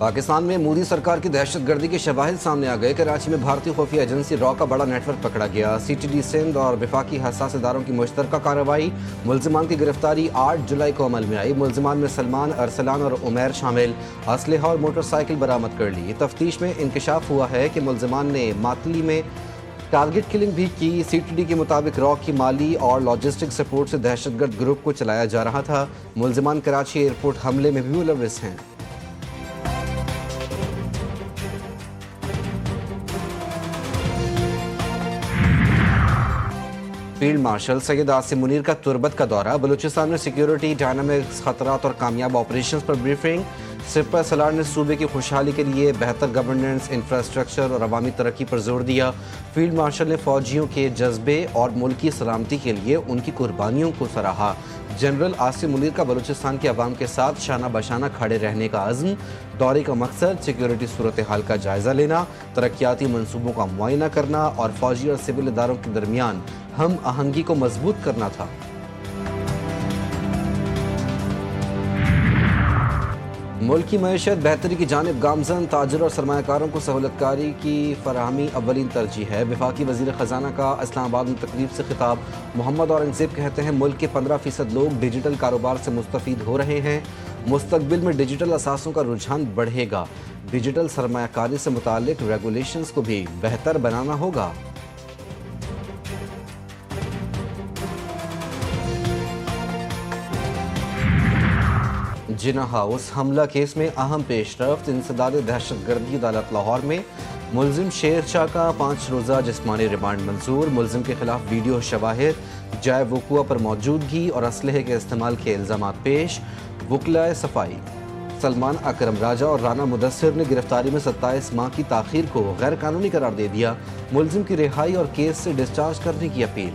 پاکستان میں مودی سرکار کی دہشت گردی کے شواہد سامنے آ گئے۔ کراچی میں بھارتی خفیہ ایجنسی را کا بڑا نیٹ ورک پکڑا گیا۔ سی ٹی ڈی سندھ اور وفاقی حساس اداروں کی مشترکہ کارروائی، ملزمان کی گرفتاری 8 جولائی کو عمل میں آئی۔ ملزمان میں سلمان، ارسلان اور عمیر شامل۔ اسلحہ اور موٹر سائیکل برآمد کر لی۔ تفتیش میں انکشاف ہوا ہے کہ ملزمان نے معطلی میں ٹارگٹ کلنگ بھی کی۔ سی ٹی ڈی کے مطابق را کی مالی اور لاجسٹک سپورٹ سے دہشت گرد گروپ کو چلایا جا رہا تھا۔ ملزمان کراچی ایئرپورٹ حملے میں بھی ملوث ہیں۔ فیلڈ مارشل سید عاصم منیر کا تربت کا دورہ، بلوچستان میں سیکیورٹی ڈائنامکس، خطرات اور کامیاب آپریشنز پر بریفنگ۔ سپہ سالار نے صوبے کی خوشحالی کے لیے بہتر گورننس، انفراسٹرکچر اور عوامی ترقی پر زور دیا۔ فیلڈ مارشل نے فوجیوں کے جذبے اور ملک کی سلامتی کے لیے ان کی قربانیوں کو سراہا۔ جنرل عاصم منیر کا بلوچستان کے عوام کے ساتھ شانہ بشانہ کھڑے رہنے کا عزم۔ دورے کا مقصد سیکیورٹی صورتحال کا جائزہ لینا، ترقیاتی منصوبوں کا معائنہ کرنا اور فوجی اور سول اداروں کے درمیان ہم آہنگی کو مضبوط کرنا تھا۔ ملک کی معیشت بہتری کی جانب گامزن، تاجر اور سرمایہ کاروں کو سہولت کاری کی فراہمی اولین ترجیح ہے۔ وفاقی وزیر خزانہ کا اسلام آباد میں تقریب سے خطاب۔ محمد اورنگزیب کہتے ہیں ملک کے 15% لوگ ڈیجیٹل کاروبار سے مستفید ہو رہے ہیں۔ مستقبل میں ڈیجیٹل اثاثوں کا رجحان بڑھے گا۔ ڈیجیٹل سرمایہ کاری سے متعلق ریگولیشنز کو بھی بہتر بنانا ہوگا۔ جناح ہاؤس حملہ کیس میں اہم پیش رفت۔ انسداد دہشت گردی عدالت لاہور میں ملزم شیر شاہ کا 5 روزہ جسمانی ریمانڈ منظور۔ ملزم کے خلاف ویڈیو شواہد، جائے وقوع پر موجودگی اور اسلحے کے استعمال کے الزامات پیش۔ وکلاء صفائی سلمان اکرم راجہ اور رانا مدثر نے گرفتاری میں 27 ماہ کی تاخیر کو غیر قانونی قرار دے دیا۔ ملزم کی رہائی اور کیس سے ڈسچارج کرنے کی اپیل۔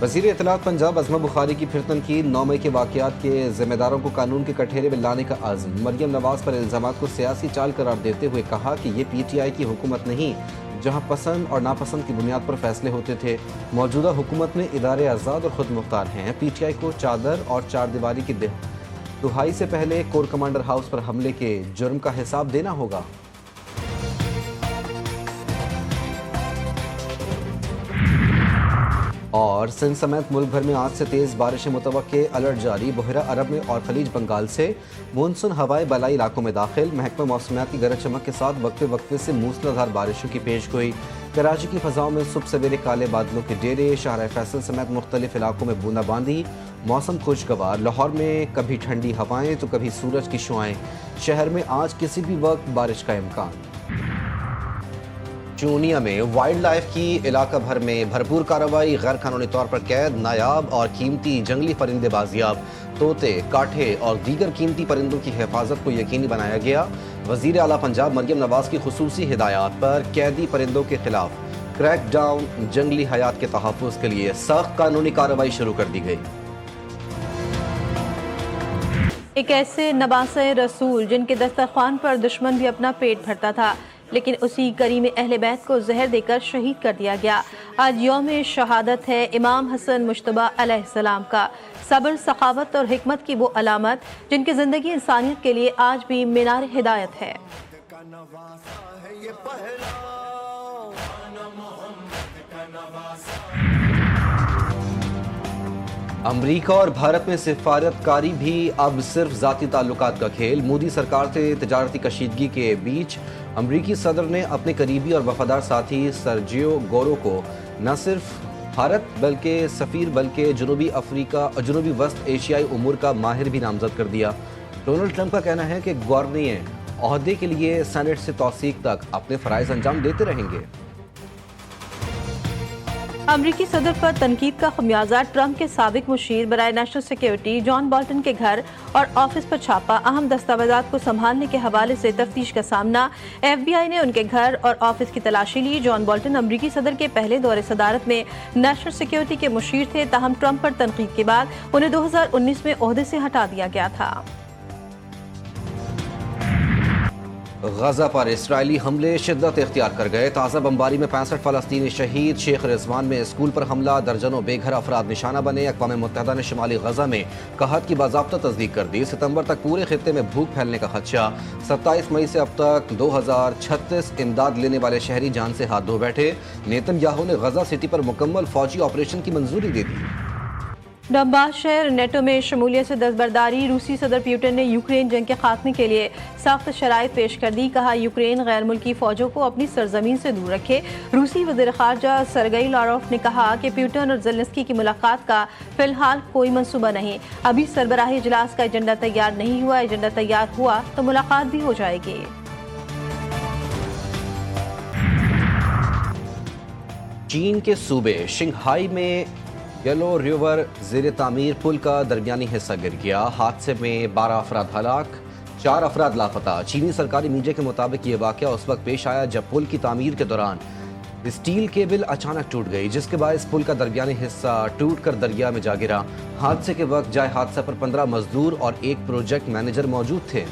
وزیر اطلاعات پنجاب عظمہ بخاری کی پھر تنقید۔ 9 مئی کے واقعات کے ذمہ داروں کو قانون کے کٹہرے میں لانے کا عزم۔ مریم نواز پر الزامات کو سیاسی چال قرار دیتے ہوئے کہا کہ یہ پی ٹی آئی کی حکومت نہیں جہاں پسند اور ناپسند کی بنیاد پر فیصلے ہوتے تھے۔ موجودہ حکومت میں ادارے آزاد اور خود مختار ہیں۔ پی ٹی آئی کو چادر اور چار دیواری کی دہائی سے پہلے کور کمانڈر ہاؤس پر حملے کے جرم کا حساب دینا ہوگا۔ اور سندھ سمیت ملک بھر میں آج سے تیز بارشیں متوقع، الرٹ جاری۔ بحیرہ عرب میں اور خلیج بنگال سے مونسون ہوائیں بالائی علاقوں میں داخل۔ محکمہ موسمیات کی گرج چمک کے ساتھ وقفے وقفے سے موسلادھار بارشوں کی پیش گوئی۔ کراچی کی فضاؤں میں صبح سویرے کالے بادلوں کے ڈیرے، شاہراہ فیصل سمیت مختلف علاقوں میں بوندا باندی، موسم خوشگوار۔ لاہور میں کبھی ٹھنڈی ہوائیں تو کبھی سورج کی شعاعیں۔ شہر میں آج کسی بھی وقت بارش کا امکان۔ چونیا میں وائلڈ لائف کی علاقہ بھر میں بھرپور کارروائی، غیر قانونی طور پر قید نایاب اور قیمتی جنگلی پرندے بازیاب۔ طوطے، کاٹھے اور دیگر قیمتی پرندوں کی حفاظت کو یقینی بنایا گیا۔ وزیر اعلیٰ پنجاب مریم نواز کی خصوصی ہدایات پر قیدی پرندوں کے خلاف کریک ڈاؤن، جنگلی حیات کے تحفظ کے لیے سخت قانونی کارروائی شروع کر دی گئی۔ ایک ایسے نواسہ رسول جن کے دسترخوان پر دشمن بھی اپنا پیٹ بھرتا تھا، لیکن اسی کریم اہل بیت کو زہر دے کر شہید کر دیا گیا۔ آج یوم شہادت ہے امام حسن مجتبیٰ علیہ السلام کا۔ صبر، سخاوت اور حکمت کی وہ علامت جن کی زندگی انسانیت کے لیے آج بھی مینار ہدایت ہے۔ امریکہ اور بھارت میں سفارت کاری بھی اب صرف ذاتی تعلقات کا کھیل۔ مودی سرکار سے تجارتی کشیدگی کے بیچ امریکی صدر نے اپنے قریبی اور وفادار ساتھی سرجیو گورو کو نہ صرف بھارت بلکہ سفیر بلکہ جنوبی وسط ایشیائی امور کا ماہر بھی نامزد کر دیا۔ ڈونلڈ ٹرمپ کا کہنا ہے کہ گورنو عہدے کے لیے سینٹ سے توثیق تک اپنے فرائض انجام دیتے رہیں گے۔ امریکی صدر پر تنقید کا خمیازہ، ٹرمپ کے سابق مشیر برائے نیشنل سیکیورٹی جان بالٹن کے گھر اور آفس پر چھاپا، اہم دستاویزات کو سنبھالنے کے حوالے سے تفتیش کا سامنا۔ ایف بی آئی نے ان کے گھر اور آفس کی تلاشی لی۔ جان بالٹن امریکی صدر کے پہلے دور صدارت میں نیشنل سیکیورٹی کے مشیر تھے، تاہم ٹرمپ پر تنقید کے بعد انہیں 2019 میں عہدے سے ہٹا دیا گیا تھا۔ غزہ پر اسرائیلی حملے شدت اختیار کر گئے. تازہ بمباری میں 65 فلسطینی شہید. شیخ رضوان میں اسکول پر حملہ, درجنوں بے گھر افراد نشانہ بنے. اقوام متحدہ نے شمالی غزہ میں قحط کی باضابطہ تصدیق کر دی. ستمبر تک پورے خطے میں بھوک پھیلنے کا خدشہ. 27 مئی سے اب تک 2036 امداد لینے والے شہری جان سے ہاتھ دھو بیٹھے. نیتن یاہو نے غزہ سٹی پر مکمل فوجی آپریشن کی منظوری دے دی. ڈونباس شہر نیٹو میں شمولیت سے دستبرداری. روسی صدر پیوٹن نے یوکرین جنگ کے خاتمے کے لیے سخت شرائط پیش کر دی. کہا یوکرین غیر ملکی فوجوں کو اپنی سرزمین سے دور رکھے. روسی وزیر خارجہ سرگئی لاروف نے کہا کہ پیوٹن اور زیلنسکی کی ملاقات کا فی الحال کوئی منصوبہ نہیں. ابھی سربراہی اجلاس کا ایجنڈا تیار نہیں ہوا. ایجنڈا تیار ہوا تو ملاقات بھی ہو جائے گی. چین کے صوبے شنگھائی میں یلو ریور زیر تعمیر پل کا درمیانی حصہ گر گیا. حادثے میں 12 افراد ہلاک, 4 افراد لاپتہ. چینی سرکاری میڈیا کے مطابق یہ واقعہ اس وقت پیش آیا جب پل کی تعمیر کے دوران اسٹیل کیبل اچانک ٹوٹ گئی, جس کے باعث پل کا درمیانی حصہ ٹوٹ کر دریا میں جا گرا. حادثے کے وقت جائے حادثہ پر 15 مزدور اور ایک پروجیکٹ مینیجر موجود تھے.